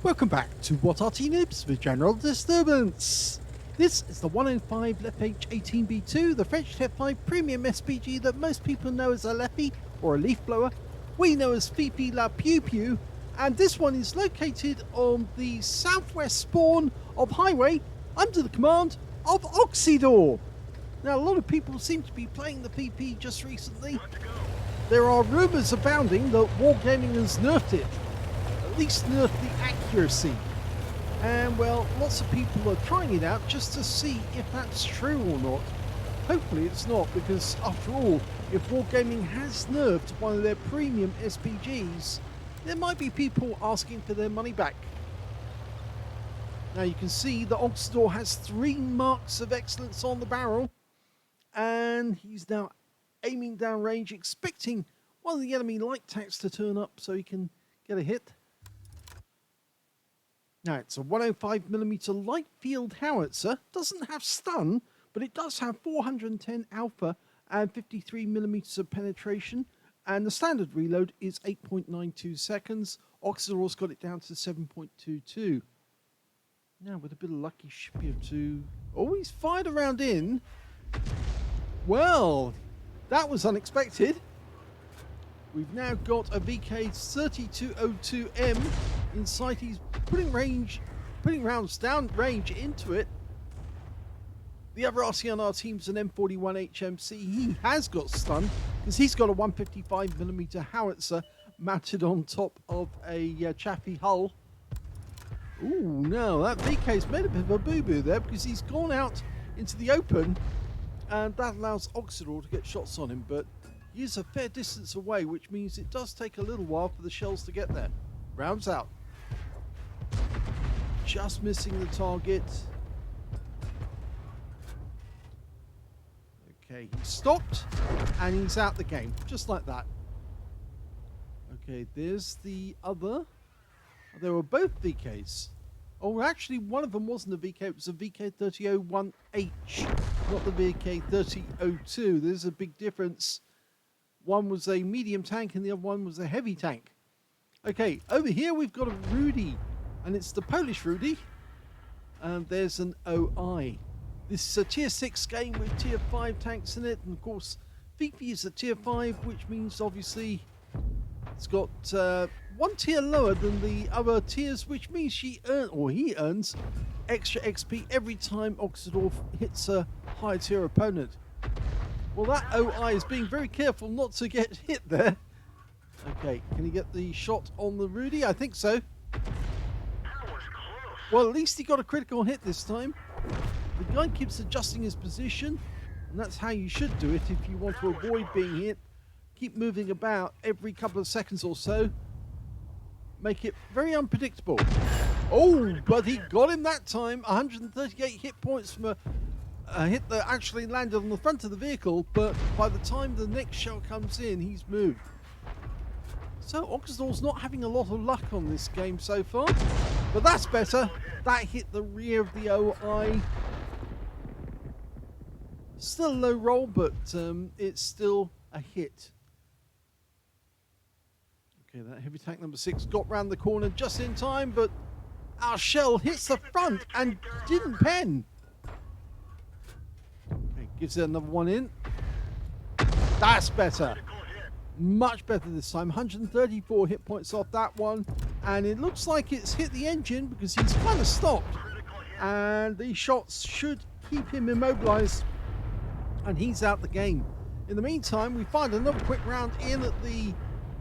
Welcome back to What Arty Noobs with General Disturbance. This is the 105 leFH18B2, the French Type 5 premium SPG that most people know as a leFH or a leaf blower. We know as Fifi La Pew Pew, and this one is located on the southwest spawn of Highway under the command of Oksydor. Now, a lot of people seem to be playing the Fifi just recently. There are rumours abounding that Wargaming has nerfed it. At least nerf the accuracy, and well, lots of people are trying it out just to see if that's true or not. Hopefully it's not, because after all, if Wargaming has nerfed one of their premium SPGs, there might be people asking for their money back. Now you can see that Oksydor has 3 marks of excellence on the barrel, and he's now aiming down range, expecting one of the enemy light tanks to turn up so he can get a hit. Now, it's a 105mm light field howitzer. Doesn't have stun, but it does have 410 alpha and 53mm of penetration. And the standard reload is 8.92 seconds. Oksydor's got it down to 7.22. Now, with a bit of luck, he should be able to... Oh, he's fired a round in. Well, that was unexpected. We've now got a VK3202M in sight. He's putting rounds down range into it. The other RC on our team's an M41 HMC. He has got stun because he's got a 155mm howitzer mounted on top of a chaffy hull. Ooh, no, that VK's made a bit of a boo-boo there because he's gone out into the open, and that allows Oksydor to get shots on him, but he is a fair distance away, which means it does take a little while for the shells to get there. Rounds out. Just missing the target. Okay, he stopped, and he's out the game, just like that. Okay, there's the other. They were both VKs. Oh, actually, one of them wasn't a VK, it was a VK3001H, not the VK3002. There's a big difference. One was a medium tank and the other one was a heavy tank. Okay, over here we've got a Rudy, and it's the Polish Rudy. And there's an OI. This is a tier 6 game with tier 5 tanks in it, and of course Fifi is a tier 5, which means obviously it's got one tier lower than the other tiers, which means he earns extra XP every time Oksydor hits a higher tier opponent. Well, that OI is being very careful not to get hit there. Okay, can he get the shot on the Rudy? I think so. Well, at least he got a critical hit this time. The guy keeps adjusting his position, and that's how you should do it if you want to avoid being hit. Keep moving about every couple of seconds or so. Make it very unpredictable. Oh, but he got him that time. 138 hit points from a hit that actually landed on the front of the vehicle, but by the time the next shell comes in, he's moved. So Oksydor's not having a lot of luck on this game so far, but that's better. That hit the rear of the OI. Still a low roll, but it's still a hit. Okay, that heavy tank number 6 got round the corner just in time, but our shell hits the front and didn't pen. Okay, gives it another one in. That's better. Much better this time. 134 hit points off that one, and it looks like it's hit the engine because he's kind of stopped, and these shots should keep him immobilized, and he's out the game. In the meantime, we fired another quick round in at the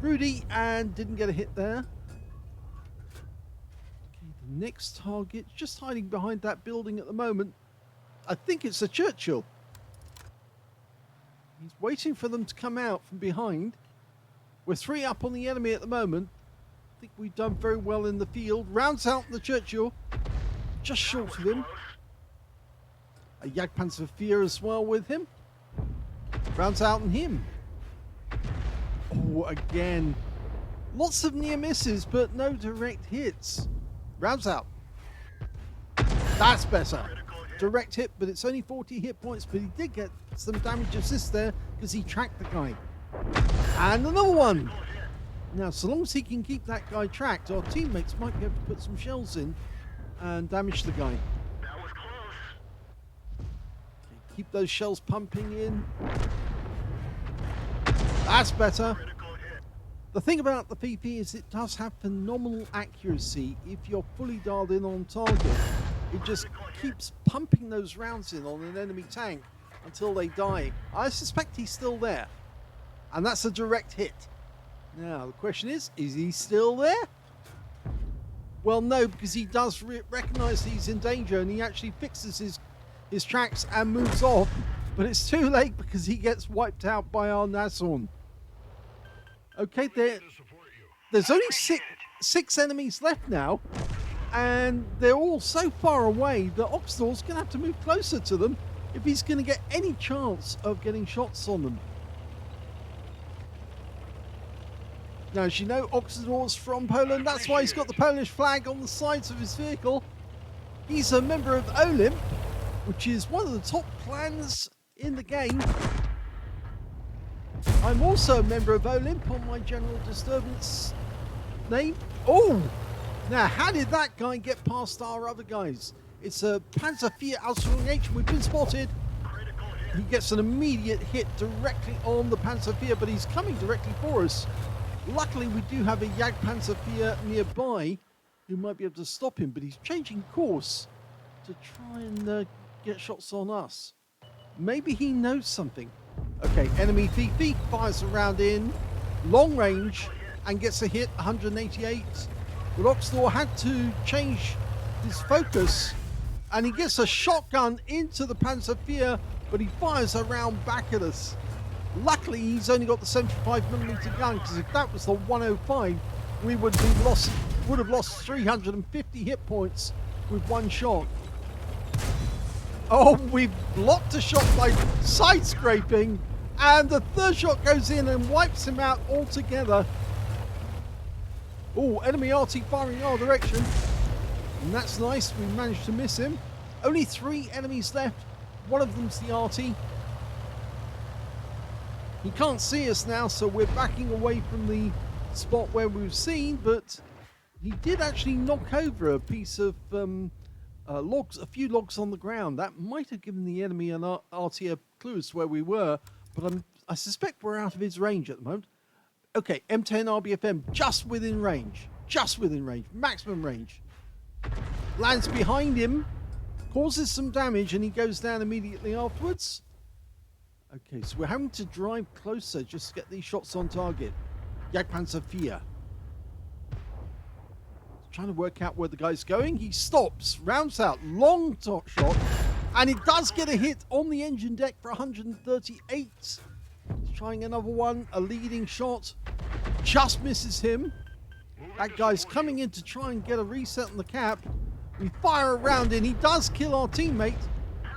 Rudy and didn't get a hit there. Okay, the next target just hiding behind that building at the moment. I think it's a Churchill. He's waiting for them to come out from behind. We're 3 up on the enemy at the moment. I think we've done very well in the field. Rounds out the Churchill, just short of him. A Jagdpanzer IV as well with him. Rounds out on him. Oh, again. Lots of near misses, but no direct hits. Rounds out. That's better. Direct hit, but it's only 40 hit points, but he did get some damage assist there because he tracked the guy. And another one. Now, so long as he can keep that guy tracked, our teammates might be able to put some shells in and damage the guy. That was close. Okay, keep those shells pumping in. That's better. Critical hit. The thing about the PP is it does have phenomenal accuracy if you're fully dialed in on target. It just keeps pumping those rounds in on an enemy tank until they die. I suspect he's still there. And that's a direct hit. Now, the question is he still there? Well, no, because he does recognize he's in danger and he actually fixes his tracks and moves off. But it's too late because he gets wiped out by our Nashorn. Okay, there's only six enemies left now. And they're all so far away that Oksydor's going to have to move closer to them if he's going to get any chance of getting shots on them. Now, as you know, Oksydor's from Poland. That's why he's got the Polish flag on the sides of his vehicle. He's a member of OLIMP, which is one of the top clans in the game. I'm also a member of OLIMP on my general disturbance name. Oh! Now, how did that guy get past our other guys? It's a Panzer IV Aslains. We've been spotted. He gets an immediate hit directly on the Panzer IV, but he's coming directly for us. Luckily, we do have a Panzer IV nearby who might be able to stop him, but he's changing course to try and get shots on us. Maybe he knows something. Okay, enemy VP fires a round in, long range, and gets a hit, 188. But Oksydor had to change his focus, and he gets a shotgun into the Panzer IV, but he fires a round back at us. Luckily, he's only got the 75mm gun, because if that was the 105, we would have lost 350 hit points with one shot. Oh, we've blocked a shot by side scraping, and the third shot goes in and wipes him out altogether. Oh, enemy Arty firing our direction, and that's nice. We managed to miss him. Only 3 enemies left. One of them's the Arty. He can't see us now, so we're backing away from the spot where we've seen, but he did actually knock over a piece of logs, a few logs on the ground. That might have given the enemy an Arty a clue as to where we were, but I suspect we're out of his range at the moment. Okay, M10 RBFM, just within range, maximum range. Lands behind him, causes some damage, and he goes down immediately afterwards. Okay, so we're having to drive closer just to get these shots on target. Panzer IV. Trying to work out where the guy's going. He stops, rounds out, long top shot, and it does get a hit on the engine deck for 138. He's trying another one, a leading shot. Just misses him. That guy's coming in to try and get a reset on the cap. We fire a round in. He does kill our teammate,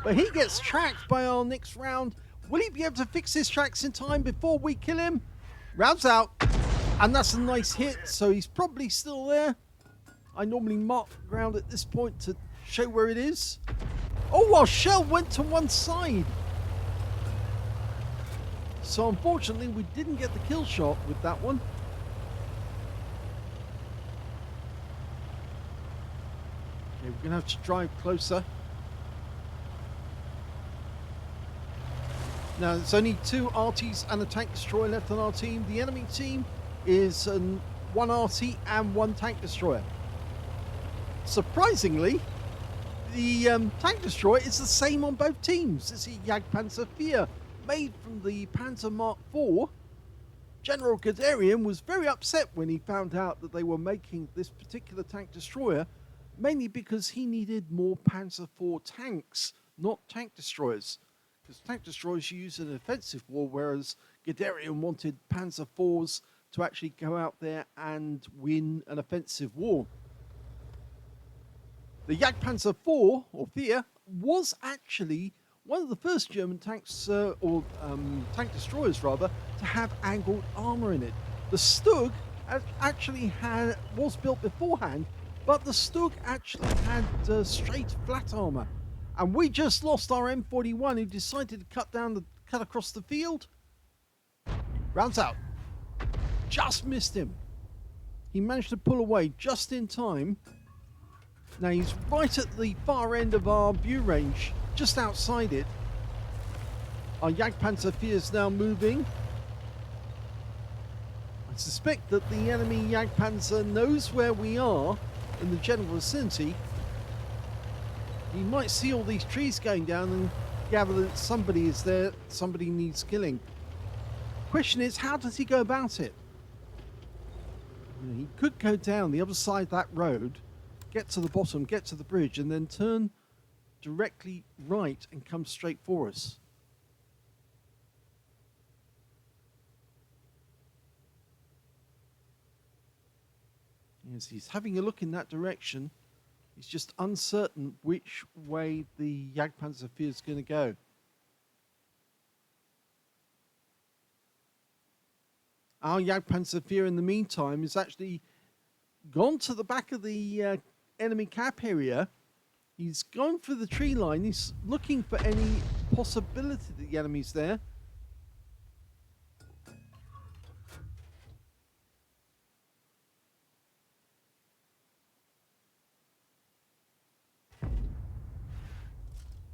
but he gets tracked by our next round. Will he be able to fix his tracks in time before we kill him? Rounds out, and that's a nice hit, so he's probably still there. I normally mark the ground at this point to show where it is. Oh, our shell went to one side. So unfortunately, we didn't get the kill shot with that one. Okay, we're going to have to drive closer. Now, there's only 2 Artys and a tank destroyer left on our team. The enemy team is 1 Arty and 1 tank destroyer. Surprisingly, the tank destroyer is the same on both teams. It's a Panzer IV, made from the Panzer Mark IV. General Guderian was very upset when he found out that they were making this particular tank destroyer, mainly because he needed more Panzer IV tanks, not tank destroyers. Because tank destroyers you use in an offensive war, whereas Guderian wanted Panzer IVs to actually go out there and win an offensive war. The Panzer IV, or Vier, was actually one of the first German tanks, tank destroyers rather, to have angled armour in it. The Stug actually was built beforehand, but the Stug actually had straight flat armour. And we just lost our M41 who decided to cut across the field. Rounds out. Just missed him. He managed to pull away just in time. Now he's right at the far end of our view range, just outside it. Our Jagdpanzer IV is now moving. I suspect that the enemy Jagdpanzer knows where we are in the general vicinity. He might see all these trees going down and gather that somebody is there, somebody needs killing. Question is, how does he go about it? He could go down the other side of that road, get to the bottom, get to the bridge, and then turn directly right and come straight for us. Yes, he's having a look in that direction. He's just uncertain which way the Jagdpanzer IV is going to go. Our Jagdpanzer IV, in the meantime, has actually gone to the back of the enemy cap area. He's gone for the tree line. He's looking for any possibility that the enemy's there.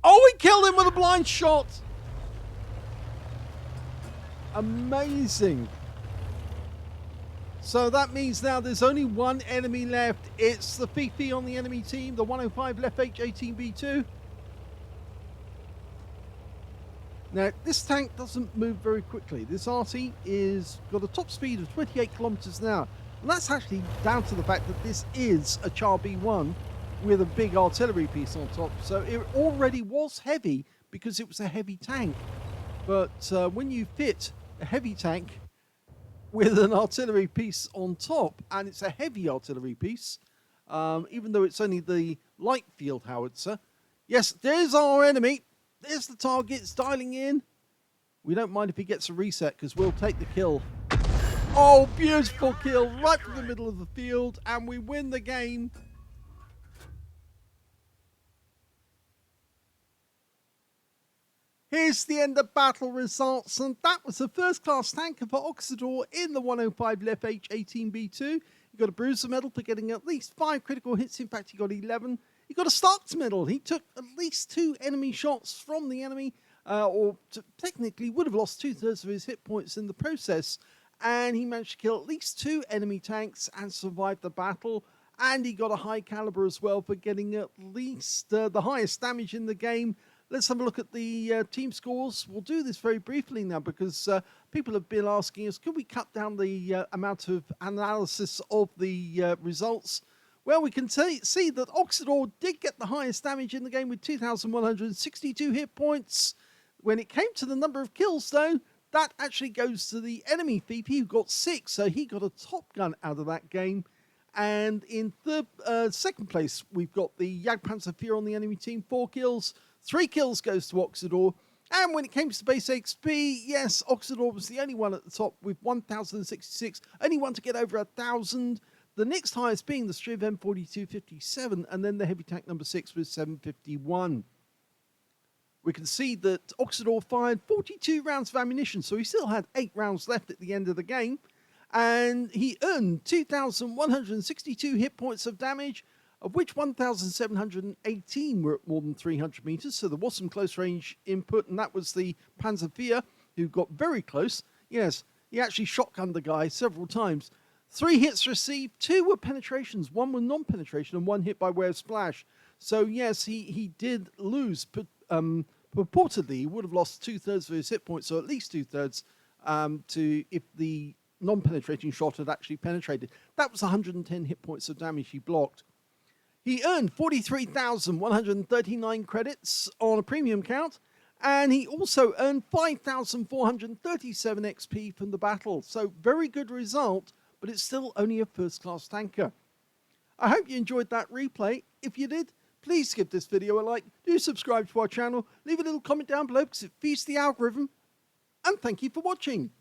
Oh, he killed him with a blind shot! Amazing. So that means now there's only one enemy left. It's the Fifi on the enemy team, the 105 leFH18B2. Now, this tank doesn't move very quickly. This Arty is got a top speed of 28 kilometers an hour. And that's actually down to the fact that this is a Char B1 with a big artillery piece on top. So it already was heavy because it was a heavy tank. But when you fit a heavy tank with an artillery piece on top, and it's a heavy artillery piece, even though it's only the light field howitzer. Yes, there's our enemy. There's the target. It's dialing in. We don't mind if he gets a reset because we'll take the kill. Oh, beautiful kill right from the middle of the field, and we win the game. Here's the end of battle results, and that was a first-class tanker for Oksydor in the 105 leFH18B2. He got a bruiser medal for getting at least 5 critical hits. In fact, he got 11. He got a Starks medal. He took at least 2 enemy shots from the enemy, technically would have lost 2/3 of his hit points in the process. And he managed to kill at least 2 enemy tanks and survive the battle. And he got a high caliber as well for getting at least the highest damage in the game. Let's have a look at the team scores. We'll do this very briefly now because people have been asking us, could we cut down the amount of analysis of the results? Well, we can see that Oksydor did get the highest damage in the game with 2,162 hit points. When it came to the number of kills, though, that actually goes to the enemy Fifi, who got 6, so he got a top gun out of that game. And in second place, we've got the Jagdpanzer IV on the enemy team, 4 kills. 3 kills goes to Oksydor. And when it came to base XP, yes, Oksydor was the only one at the top with 1,066. Only one to get over 1,000. The next highest being the Shure MV7X, and then the heavy tank number 6 was 751. We can see that Oksydor fired 42 rounds of ammunition, so he still had 8 rounds left at the end of the game. And he earned 2,162 hit points of damage, of which 1,718 were at more than 300 meters. So there was some close range input, and that was the Panzer IV, who got very close. Yes, he actually shotgunned the guy several times. 3 hits received, 2 were penetrations, 1 were non-penetration, and 1 hit by way of splash. So yes, he did lose, but purportedly he would have lost 2/3 of his hit points, so at least 2/3 to if the non-penetrating shot had actually penetrated. That was 110 hit points of damage he blocked. He earned 43,139 credits on a premium count, and he also earned 5,437 XP from the battle. So very good result, but it's still only a first-class tanker. I hope you enjoyed that replay. If you did, please give this video a like, do subscribe to our channel, leave a little comment down below because it feeds the algorithm, and thank you for watching.